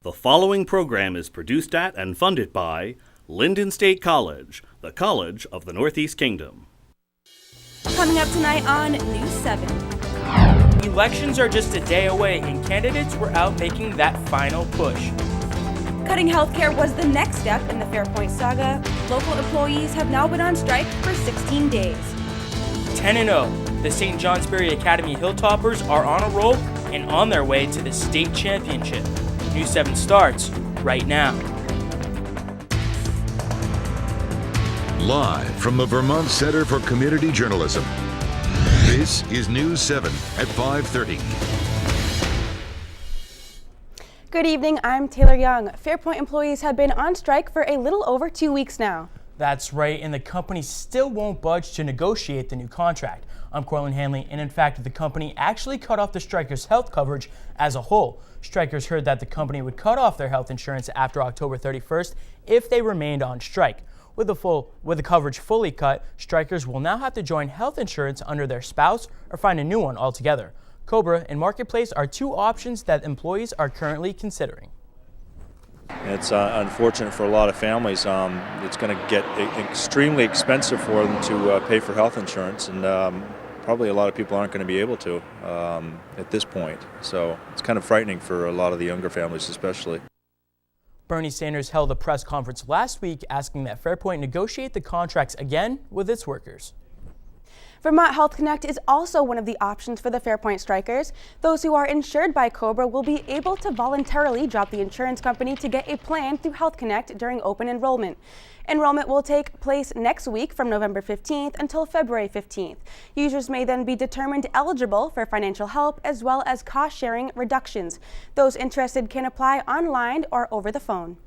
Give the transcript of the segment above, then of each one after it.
The following program is produced at and funded by Lyndon State College, the College of the Northeast Kingdom. Coming up tonight on News 7. Elections are just a day away and candidates were out making that final push. Cutting healthcare was the next step in the Fairpoint saga. Local employees have now been on strike for 16 days. 10-0, the St. Johnsbury Academy Hilltoppers are on a roll and on their way to the state championship. News 7 starts right now. Live from the Vermont Center for Community Journalism, this is News 7 at 5:30. Good evening, I'm Taylor Young. Fairpoint employees have been on strike for a little over 2 weeks now. That's right, and the company still won't budge to negotiate the new contract. I'm Corlin Hanley, and in fact, the company actually cut off the strikers' health coverage as a whole. Strikers heard that the company would cut off their health insurance after October 31st if they remained on strike. With the coverage fully cut, strikers will now have to join health insurance under their spouse or find a new one altogether. Cobra and Marketplace are two options that employees are currently considering. It's unfortunate for a lot of families. It's going to get extremely expensive for them to pay for health insurance, and probably a lot of people aren't going to be able to at this point. So it's kind of frightening for a lot of the younger families especially. Bernie Sanders held a press conference last week asking that Fairpoint negotiate the contracts again with its workers. Vermont Health Connect is also one of the options for the Fairpoint strikers. Those who are insured by Cobra will be able to voluntarily drop the insurance company to get a plan through Health Connect during open enrollment. Enrollment will take place next week from November 15th until February 15th. Users may then be determined eligible for financial help as well as cost-sharing reductions. Those interested can apply online or over the phone.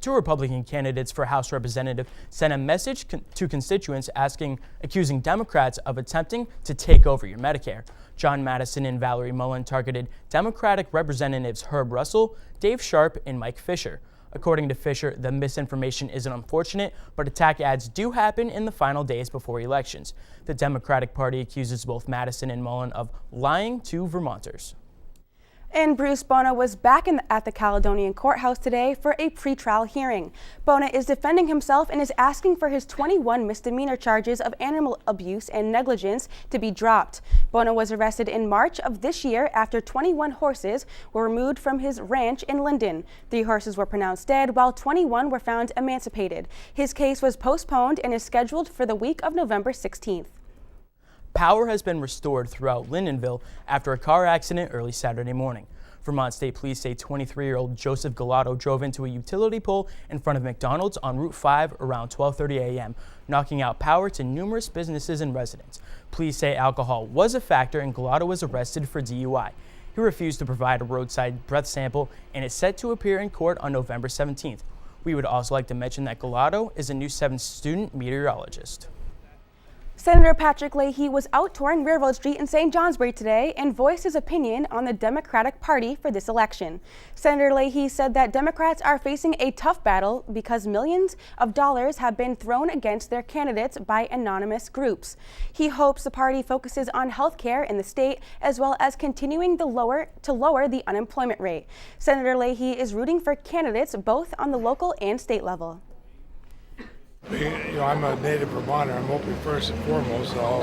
Two Republican candidates for House Representative sent a message to constituents accusing Democrats of attempting to take over your Medicare. John Madison and Valerie Mullen targeted Democratic Representatives Herb Russell, Dave Sharp, and Mike Fisher. According to Fisher, the misinformation isn't unfortunate, but attack ads do happen in the final days before elections. The Democratic Party accuses both Madison and Mullen of lying to Vermonters. And Bruce Bona was back at the Caledonian Courthouse today for a pretrial hearing. Bona is defending himself and is asking for his 21 misdemeanor charges of animal abuse and negligence to be dropped. Bona was arrested in March of this year after 21 horses were removed from his ranch in Lyndon. 3 horses were pronounced dead while 21 were found emancipated. His case was postponed and is scheduled for the week of November 16th. Power has been restored throughout Lyndonville after a car accident early Saturday morning. Vermont State Police say 23-year-old Joseph Galato drove into a utility pole in front of McDonald's on Route 5 around 12:30 a.m., knocking out power to numerous businesses and residents. Police say alcohol was a factor and Galato was arrested for DUI. He refused to provide a roadside breath sample and is set to appear in court on November 17th. We would also like to mention that Galato is a News 7 student meteorologist. Senator Patrick Leahy was out touring Railroad Street in St. Johnsbury today and voiced his opinion on the Democratic Party for this election. Senator Leahy said that Democrats are facing a tough battle because millions of dollars have been thrown against their candidates by anonymous groups. He hopes the party focuses on health care in the state as well as continuing to lower the unemployment rate. Senator Leahy is rooting for candidates both on the local and state level. I'm a native Vermonter. I'm hoping first and foremost all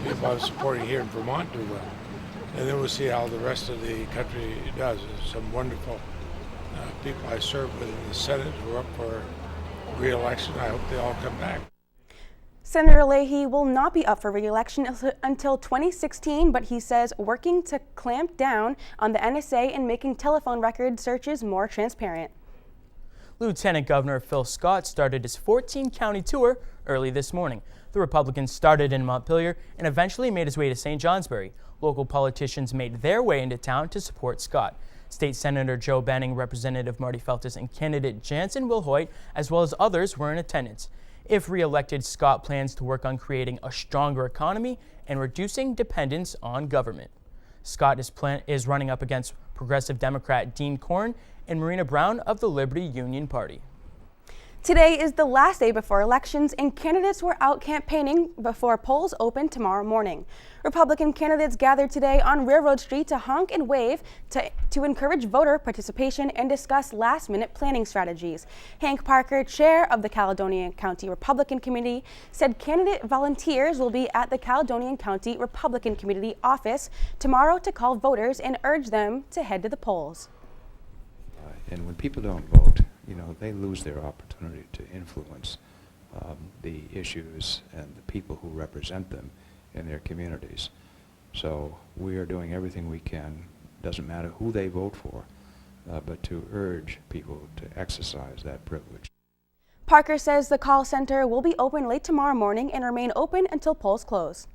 people I'm supporting here in Vermont do well. And then we'll see how the rest of the country does. There's some wonderful people I serve with in the Senate who are up for re-election. I hope they all come back. Senator Leahy will not be up for re-election until 2016, but he says working to clamp down on the NSA and making telephone record searches more transparent. Lieutenant Governor Phil Scott started his 14-county tour early this morning. The Republican started in Montpelier and eventually made his way to St. Johnsbury. Local politicians made their way into town to support Scott. State Senator Joe Benning, Representative Marty Feltus, and candidate Jansen Wilhoit, as well as others, were in attendance. If re-elected, Scott plans to work on creating a stronger economy and reducing dependence on government. Scott is running up against progressive Democrat Dean Corn and Marina Brown of the Liberty Union Party. Today is the last day before elections, and candidates were out campaigning before polls open tomorrow morning. Republican candidates gathered today on Railroad Street to honk and wave to encourage voter participation and discuss last-minute planning strategies. Hank Parker, chair of the Caledonian County Republican Committee, said candidate volunteers will be at the Caledonian County Republican Committee office tomorrow to call voters and urge them to head to the polls. And when people don't vote, they lose their opportunity to influence the issues and the people who represent them in their communities. So we are doing everything we can, doesn't matter who they vote for, but to urge people to exercise that privilege. Parker says the call center will be open late tomorrow morning and remain open until polls close.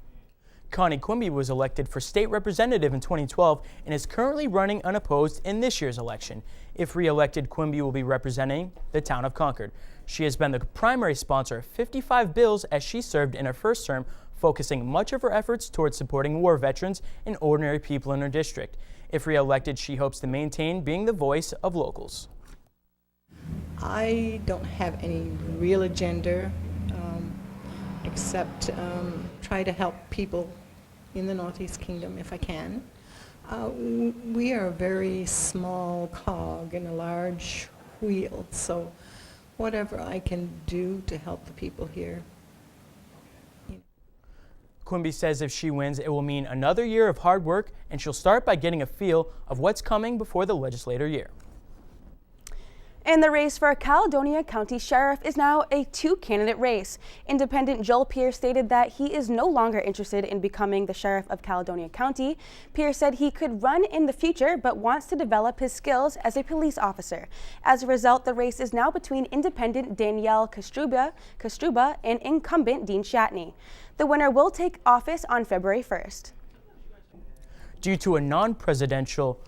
Connie Quimby was elected for state representative in 2012 and is currently running unopposed in this year's election. If re-elected, Quimby will be representing the town of Concord. She has been the primary sponsor of 55 bills as she served in her first term, focusing much of her efforts towards supporting war veterans and ordinary people in her district. If re-elected, she hopes to maintain being the voice of locals. I don't have any real agenda except try to help people in the Northeast Kingdom if I can. We are a very small cog in a large wheel, so whatever I can do to help the people here. Quimby says if she wins, it will mean another year of hard work, and she'll start by getting a feel of what's coming before the legislature year. And the race for Caledonia County Sheriff is now a two-candidate race. Independent Joel Pierce stated that he is no longer interested in becoming the Sheriff of Caledonia County. Pierce said he could run in the future but wants to develop his skills as a police officer. As a result, the race is now between Independent Danielle Kastruba and incumbent Dean Shatney. The winner will take office on February 1st. Due to a non-presidential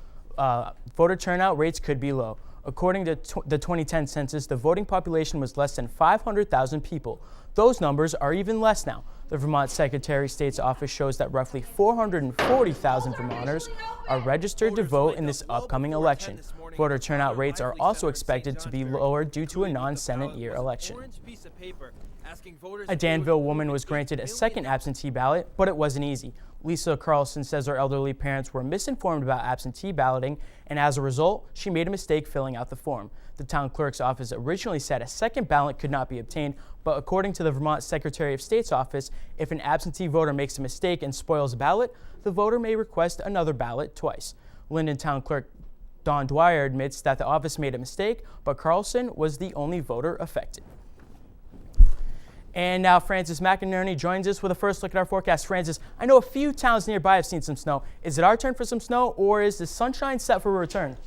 voter turnout, rates could be low. According to the 2010 census, the voting population was less than 500,000 people. Those numbers are even less now. The Vermont Secretary of State's office shows that roughly 440,000 Vermonters are registered to vote in this upcoming election. Voter turnout rates are also expected to be lower due to a non-Senate year election. A Danville woman was granted a second absentee ballot, but it wasn't easy. Lisa Carlson says her elderly parents were misinformed about absentee balloting, and as a result, she made a mistake filling out the form. The town clerk's office originally said a second ballot could not be obtained, but according to the Vermont Secretary of State's office, if an absentee voter makes a mistake and spoils a ballot, the voter may request another ballot twice. Linden Town Clerk Don Dwyer admits that the office made a mistake, but Carlson was the only voter affected. And now Francis McInerney joins us with a first look at our forecast. Francis, I know a few towns nearby have seen some snow. Is it our turn for some snow, or is the sunshine set for a return?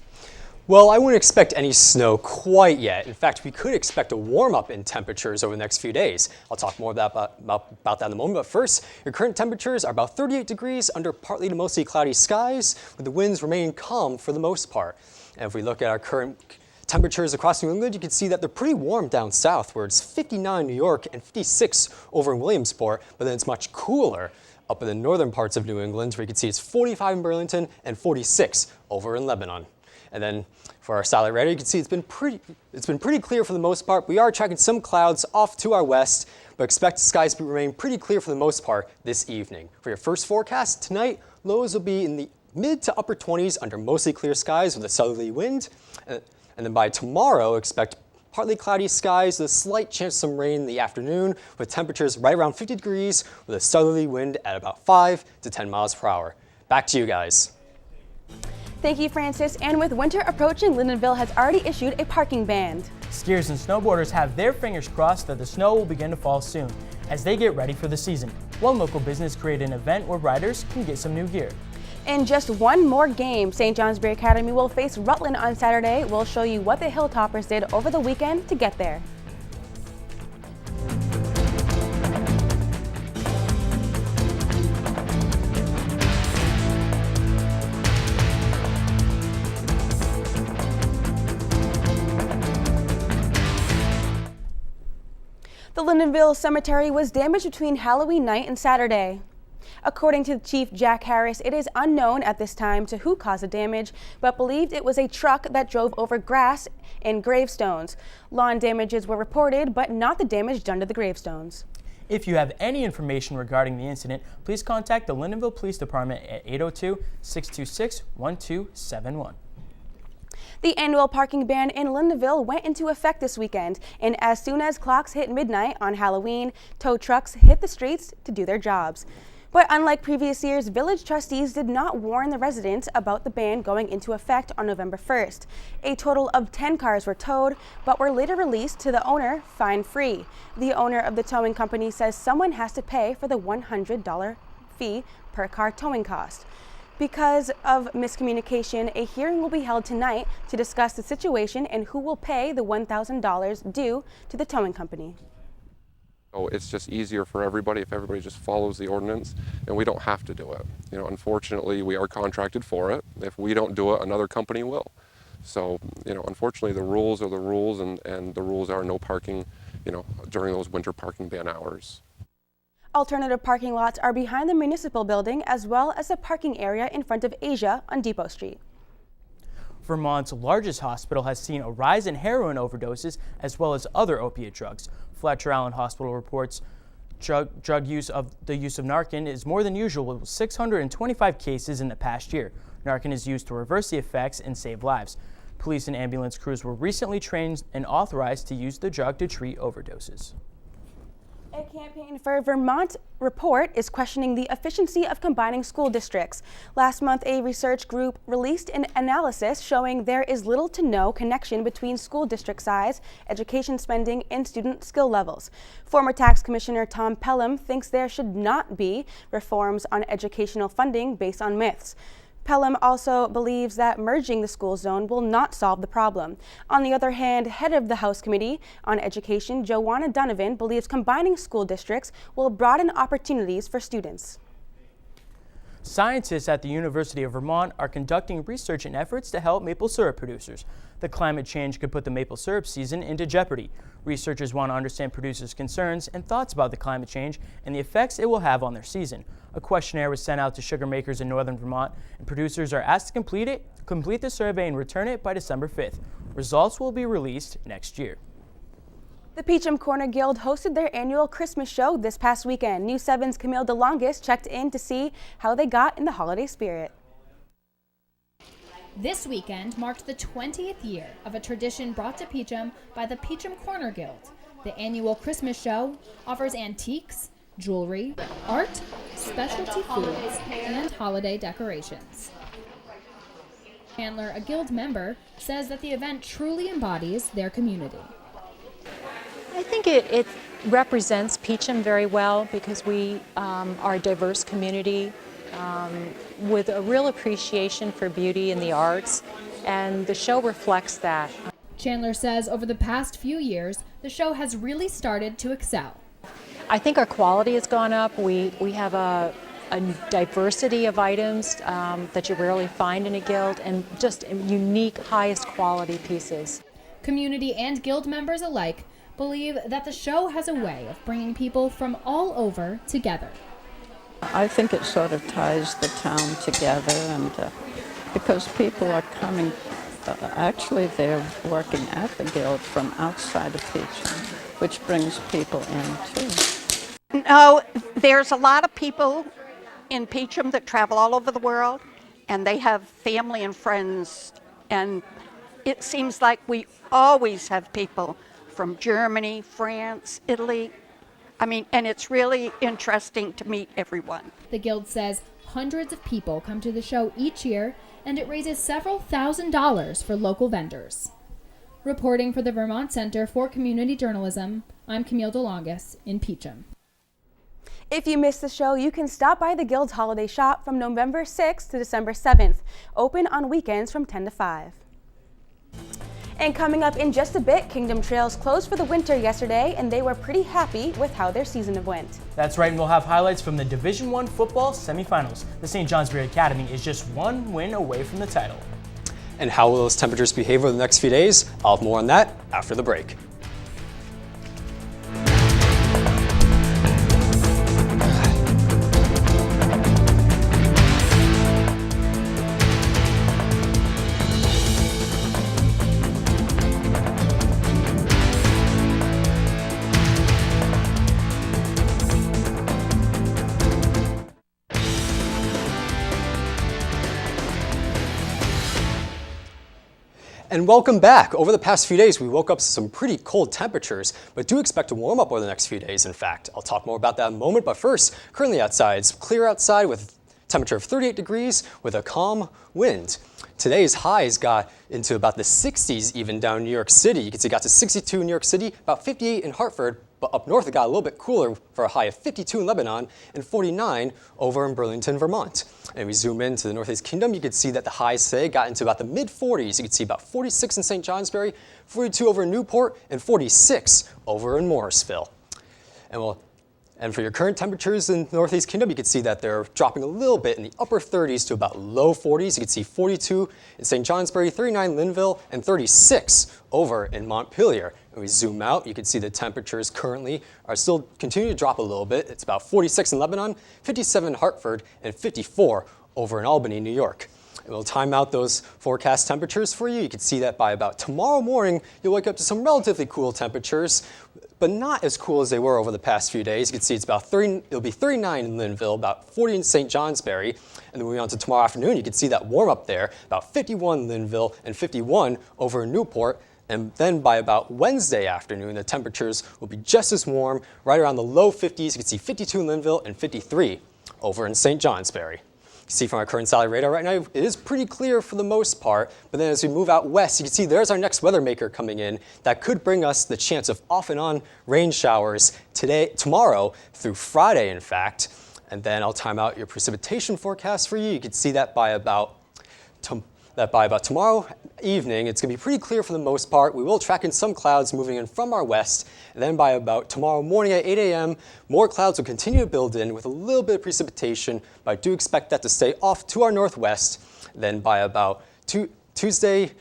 Well, I wouldn't expect any snow quite yet. In fact, we could expect a warm-up in temperatures over the next few days. I'll talk more about that in a moment, but first, your current temperatures are about 38 degrees under partly to mostly cloudy skies, with the winds remaining calm for the most part. And if we look at our current temperatures across New England, you can see that they're pretty warm down south, where it's 59 in New York and 56 over in Williamsport, but then it's much cooler up in the northern parts of New England, where you can see it's 45 in Burlington and 46 over in Lebanon. And then for our satellite radar, you can see it's been pretty clear for the most part. We are tracking some clouds off to our west, but expect skies to remain pretty clear for the most part this evening. For your first forecast tonight, lows will be in the mid to upper 20s under mostly clear skies with a southerly wind. And then by tomorrow, expect partly cloudy skies with a slight chance of some rain in the afternoon, with temperatures right around 50 degrees with a southerly wind at about 5 to 10 miles per hour. Back to you guys. Thank you, Francis. And with winter approaching, Lyndonville has already issued a parking ban. Skiers and snowboarders have their fingers crossed that the snow will begin to fall soon as they get ready for the season. One local business created an event where riders can get some new gear. In just one more game, St. Johnsbury Academy will face Rutland on Saturday. We'll show you what the Hilltoppers did over the weekend to get there. The Lyndonville Cemetery was damaged between Halloween night and Saturday. According to Chief Jack Harris, it is unknown at this time to who caused the damage, but believed it was a truck that drove over grass and gravestones. Lawn damages were reported, but not the damage done to the gravestones. If you have any information regarding the incident, please contact the Lyndonville Police Department at 802-626-1271. The annual parking ban in Lyndonville went into effect this weekend, and as soon as clocks hit midnight on Halloween, tow trucks hit the streets to do their jobs. But unlike previous years, village trustees did not warn the residents about the ban going into effect on November 1st. A total of 10 cars were towed, but were later released to the owner fine-free. The owner of the towing company says someone has to pay for the $100 fee per car towing cost. Because of miscommunication, a hearing will be held tonight to discuss the situation and who will pay the $1,000 due to the towing company. So it's just easier for everybody if everybody just follows the ordinance, and we don't have to do it. You know, unfortunately, we are contracted for it. If we don't do it, another company will. So, you know, unfortunately, the rules are the rules, and the rules are no parking, you know, during those winter parking ban hours. Alternative parking lots are behind the municipal building as well as the parking area in front of Asia on Depot Street. Vermont's largest hospital has seen a rise in heroin overdoses as well as other opiate drugs. Fletcher Allen Hospital reports the use of Narcan is more than usual, with 625 cases in the past year. Narcan is used to reverse the effects and save lives. Police and ambulance crews were recently trained and authorized to use the drug to treat overdoses. A campaign for Vermont report is questioning the efficiency of combining school districts. Last month, a research group released an analysis showing there is little to no connection between school district size, education spending, and student skill levels. Former Tax Commissioner Tom Pelham thinks there should not be reforms on educational funding based on myths. Pelham also believes that merging the school zone will not solve the problem. On the other hand, head of the House Committee on Education, Joanna Donovan, believes combining school districts will broaden opportunities for students. Scientists at the University of Vermont are conducting research and efforts to help maple syrup producers. The climate change could put the maple syrup season into jeopardy. Researchers want to understand producers' concerns and thoughts about the climate change and the effects it will have on their season. A questionnaire was sent out to sugar makers in northern Vermont, and producers are asked to complete the survey and return it by December 5th. Results will be released next year. The Peachum Corner Guild hosted their annual Christmas show this past weekend. News 7's Camille DeLongis checked in to see how they got in the holiday spirit. This weekend marked the 20th year of a tradition brought to Peachum by the Peachum Corner Guild. The annual Christmas show offers antiques, jewelry, art, specialty foods, and holiday decorations. Chandler, a guild member, says that the event truly embodies their community. I think it represents Peachum very well because we are a diverse community with a real appreciation for beauty and the arts, and the show reflects that. Chandler says over the past few years, the show has really started to excel. I think our quality has gone up. We have a diversity of items that you rarely find in a guild, and just unique, highest quality pieces. Community and guild members alike believe that the show has a way of bringing people from all over together. I think it sort of ties the town together, and because people are coming, actually they're working at the guild from outside of Peachum, which brings people in too. No, there's a lot of people in Peachum that travel all over the world, and they have family and friends, and it seems like we always have people from Germany, France, Italy. I mean, and it's really interesting to meet everyone. The Guild says hundreds of people come to the show each year, and it raises several $1,000s for local vendors. Reporting for the Vermont Center for Community Journalism, I'm Camille DeLongis in Peachum. If you missed the show, you can stop by the Guild's holiday shop from November 6th to December 7th, open on weekends from 10 to 5. And coming up in just a bit, Kingdom Trails closed for the winter yesterday, and they were pretty happy with how their season went. That's right, and we'll have highlights from the Division I football semifinals. The St. Johnsbury Academy is just one win away from the title. And how will those temperatures behave over the next few days? I'll have more on that after the break. And welcome back. Over the past few days, we woke up to some pretty cold temperatures, but do expect to warm up over the next few days, in fact. I'll talk more about that in a moment, but first, currently outside, it's clear outside with a temperature of 38 degrees with a calm wind. Today's highs got into about the 60s even down in New York City. You can see it got to 62 in New York City, about 58 in Hartford, but up north it got a little bit cooler for a high of 52 in Lebanon and 49 over in Burlington, Vermont. And we zoom into the Northeast Kingdom, you can see that the highs today got into about the mid-40s. You can see about 46 in St. Johnsbury, 42 over in Newport, and 46 over in Morrisville. And for your current temperatures in the Northeast Kingdom, you can see that they're dropping a little bit in the upper 30s to about low 40s. You can see 42 in St. Johnsbury, 39 in Linville, and 36 over in Montpelier. And we zoom out, you can see the temperatures currently are still continuing to drop a little bit. It's about 46 in Lebanon, 57 in Hartford, and 54 over in Albany, New York. And we'll time out those forecast temperatures for you. You can see that by about tomorrow morning, you'll wake up to some relatively cool temperatures, but not as cool as they were over the past few days. You can see it's about it'll be 39 in Linville, about 40 in St. Johnsbury, and then moving on to tomorrow afternoon, you can see that warm up there, about 51 in Linville and 51 over in Newport. And then by about Wednesday afternoon, the temperatures will be just as warm, right around the low 50s. You can see 52 in Linville and 53 over in St. Johnsbury. You can see from our current satellite radar right now, it is pretty clear for the most part, but then as we move out west, you can see there's our next weather maker coming in that could bring us the chance of off and on rain showers tomorrow through Friday, in fact. And then I'll time out your precipitation forecast for you. You can see that by about tomorrow evening, it's going to be pretty clear for the most part. We will track in some clouds moving in from our west. And then by about tomorrow morning at 8 a.m., more clouds will continue to build in with a little bit of precipitation, but I do expect that to stay off to our northwest. Then by about Tuesday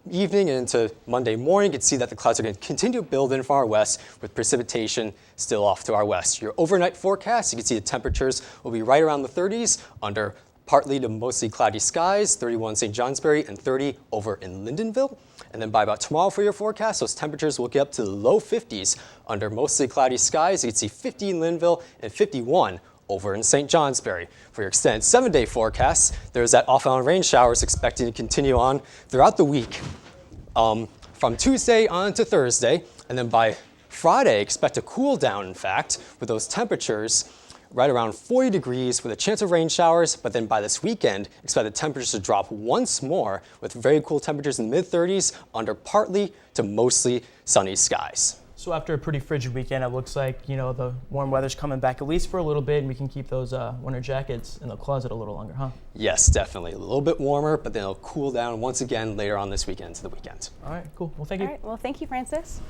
evening and into Monday morning, you can see that the clouds are going to continue to build in from our west with precipitation still off to our west. Your overnight forecast, you can see the temperatures will be right around the 30s under partly to mostly cloudy skies, 31 St. Johnsbury and 30 over in Lyndonville. And then by about tomorrow for your forecast, those temperatures will get up to the low 50s under mostly cloudy skies. You can see 50 in Linville and 51 over in St. Johnsbury. For your extended 7-day forecast, there's that off-and-on rain showers expected to continue on throughout the week from Tuesday on to Thursday. And then by Friday, expect a cool down, in fact, with those temperatures right around 40 degrees with a chance of rain showers, but then by this weekend, expect the temperatures to drop once more with very cool temperatures in the mid-30s under partly to mostly sunny skies. So after a pretty frigid weekend, it looks like, the warm weather's coming back at least for a little bit, and we can keep those winter jackets in the closet a little longer, huh? Yes, definitely. A little bit warmer, but then it'll cool down once again later on this weekend to the weekend. All right, cool. Well, thank you. All right, well, thank you, Francis.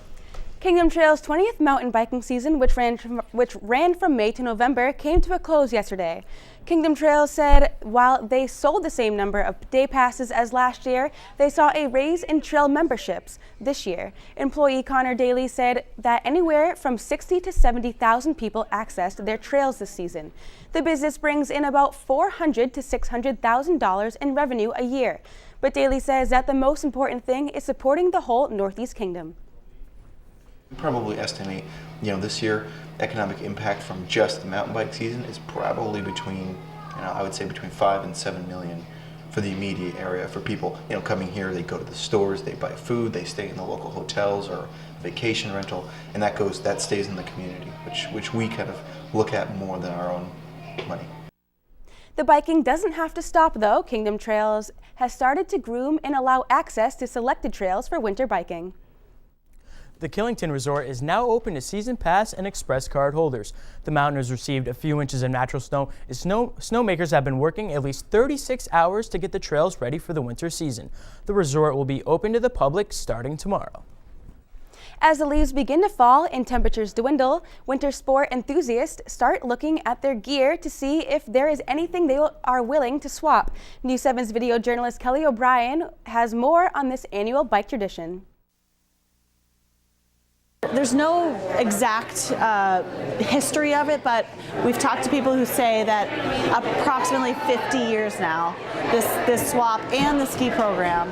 Kingdom Trail's 20th mountain biking season, which ran from May to November, came to a close yesterday. Kingdom Trail said while they sold the same number of day passes as last year, they saw a raise in trail memberships this year. Employee Connor Daly said that anywhere from 60 to 70,000 people accessed their trails this season. The business brings in about $400,000 to $600,000 in revenue a year. But Daly says that the most important thing is supporting the whole Northeast Kingdom. We probably estimate, this year, economic impact from just the mountain bike season is probably between, I would say between 5 and 7 million for the immediate area. For people, coming here, they go to the stores, they buy food, they stay in the local hotels or vacation rental, and that stays in the community, which we kind of look at more than our own money. The biking doesn't have to stop, though. Kingdom Trails has started to groom and allow access to selected trails for winter biking. The Killington Resort is now open to season pass and express card holders. The mountain has received a few inches of natural snow as snowmakers have been working at least 36 hours to get the trails ready for the winter season. The resort will be open to the public starting tomorrow. As the leaves begin to fall and temperatures dwindle, winter sport enthusiasts start looking at their gear to see if there is anything they are willing to swap. News 7's video journalist Kelly O'Brien has more on this annual bike tradition. There's no exact history of it, but we've talked to people who say that approximately 50 years now, this swap and the ski program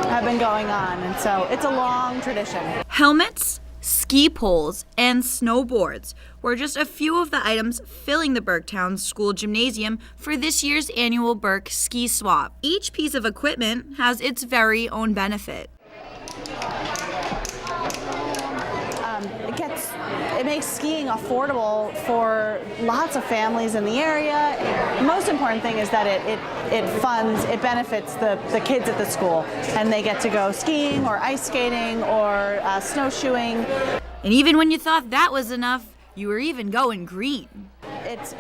have been going on, and so it's a long tradition. Helmets, ski poles, and snowboards were just a few of the items filling the Burketown School Gymnasium for this year's annual Burke Ski Swap. Each piece of equipment has its very own benefit. It makes skiing affordable for lots of families in the area. The most important thing is that it benefits the kids at the school, and they get to go skiing or ice skating or snowshoeing. And even when you thought that was enough, you were even going green. It's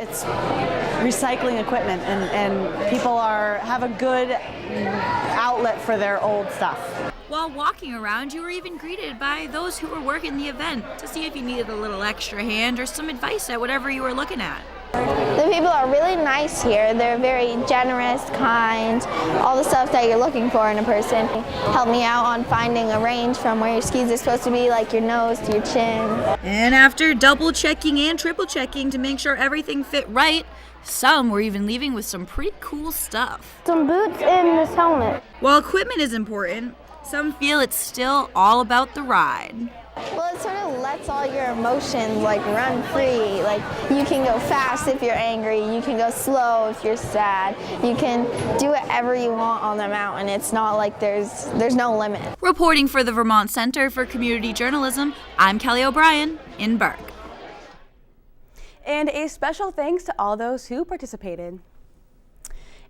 recycling equipment, and people have a good outlet for their old stuff. While walking around, you were even greeted by those who were working the event to see if you needed a little extra hand or some advice at whatever you were looking at. The people are really nice here. They're very generous, kind, all the stuff that you're looking for in a person. Help me out on finding a range from where your skis are supposed to be, like your nose to your chin. And after double checking and triple checking to make sure everything fit right, some were even leaving with some pretty cool stuff. Some boots and this helmet. While equipment is important, some feel it's still all about the ride. Well, it sort of lets all your emotions run free. You can go fast if you're angry, you can go slow if you're sad. You can do whatever you want on the mountain. It's not like there's no limit. Reporting for the Vermont Center for Community Journalism, I'm Kelly O'Brien in Burke. And a special thanks to all those who participated.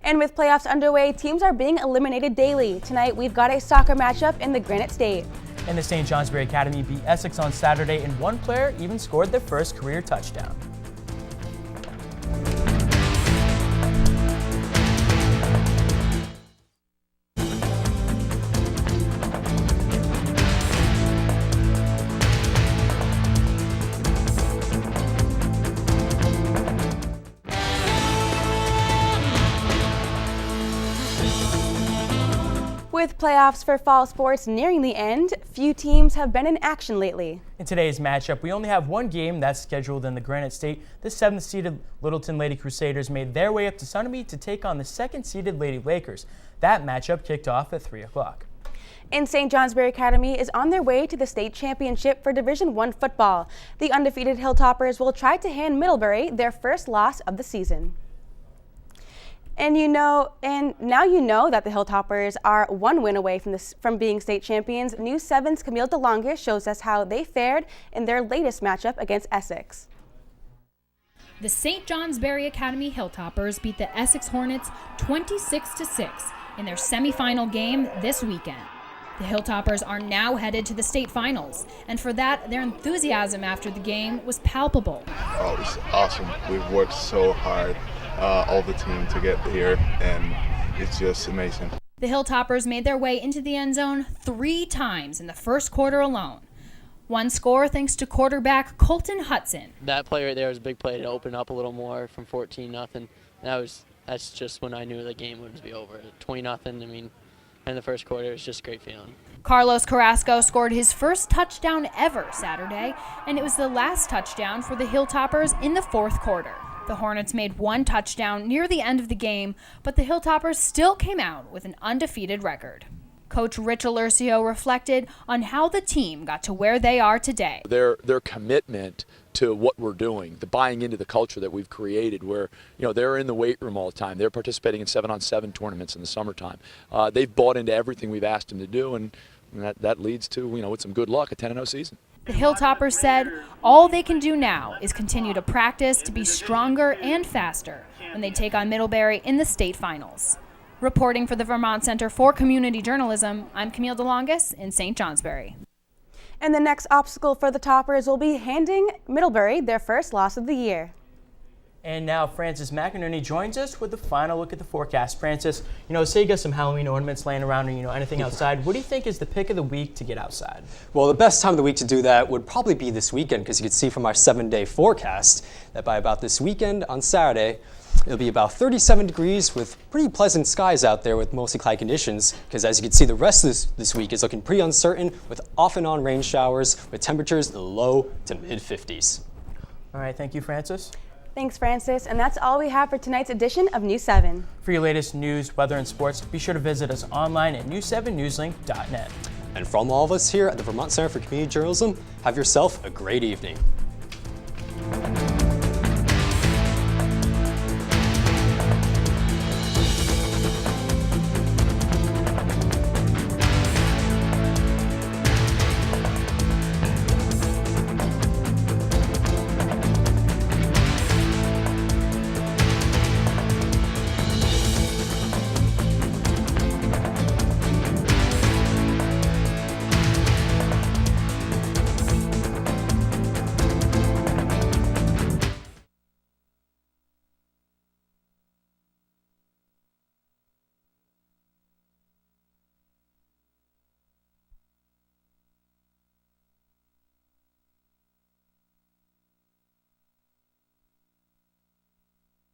And with playoffs underway, teams are being eliminated daily. Tonight, we've got a soccer matchup in the Granite State. And the St. Johnsbury Academy beat Essex on Saturday, and one player even scored their first career touchdown. With playoffs for fall sports nearing the end, few teams have been in action lately. In today's matchup, we only have one game that's scheduled in the Granite State. The 7th-seeded Littleton Lady Crusaders made their way up to Sunapee to take on the 2nd-seeded Lady Lakers. That matchup kicked off at 3 o'clock. And St. Johnsbury Academy is on their way to the state championship for Division I football. The undefeated Hilltoppers will try to hand Middlebury their first loss of the season. And now you know that the Hilltoppers are one win away from being state champions. News 7's Camille DeLongis shows us how they fared in their latest matchup against Essex. The St. Johnsbury Academy Hilltoppers beat the Essex Hornets 26-6 in their semifinal game this weekend. The Hilltoppers are now headed to the state finals, and for that, their enthusiasm after the game was palpable. Oh, it's awesome. We've worked so hard, all the team, to get here, and it's just amazing. The Hilltoppers made their way into the end zone 3 times in the first quarter alone. One score thanks to quarterback Colton Hudson. That play right there was a big play to open up a little more from 14-0. That's just when I knew the game would be over. 20-0, in the first quarter, it was just a great feeling. Carlos Carrasco scored his first touchdown ever Saturday, and it was the last touchdown for the Hilltoppers in the fourth quarter. The Hornets made 1 touchdown near the end of the game, but the Hilltoppers still came out with an undefeated record. Coach Rich Alercio reflected on how the team got to where they are today. Their commitment to what we're doing, the buying into the culture that we've created where, they're in the weight room all the time. They're participating in 7-on-7 tournaments in the summertime. They've bought into everything we've asked them to do, and that leads to, with some good luck, a 10-0 season. The Hilltoppers said all they can do now is continue to practice to be stronger and faster when they take on Middlebury in the state finals. Reporting for the Vermont Center for Community Journalism, I'm Camille DeLongis in St. Johnsbury. And the next obstacle for the Toppers will be handing Middlebury their first loss of the year. And now Francis McInerney joins us with the final look at the forecast. Francis, say you got some Halloween ornaments laying around or, anything outside. What do you think is the pick of the week to get outside? Well, the best time of the week to do that would probably be this weekend, because you can see from our 7-day forecast that by about this weekend on Saturday, it'll be about 37 degrees with pretty pleasant skies out there with mostly cloudy conditions, because as you can see, the rest of this week is looking pretty uncertain with off and on rain showers with temperatures in the low to mid-50s. All right, thank you, Francis. Thanks, Francis. And that's all we have for tonight's edition of News 7. For your latest news, weather, and sports, be sure to visit us online at news7newslink.net. And from all of us here at the Vermont Center for Community Journalism, have yourself a great evening.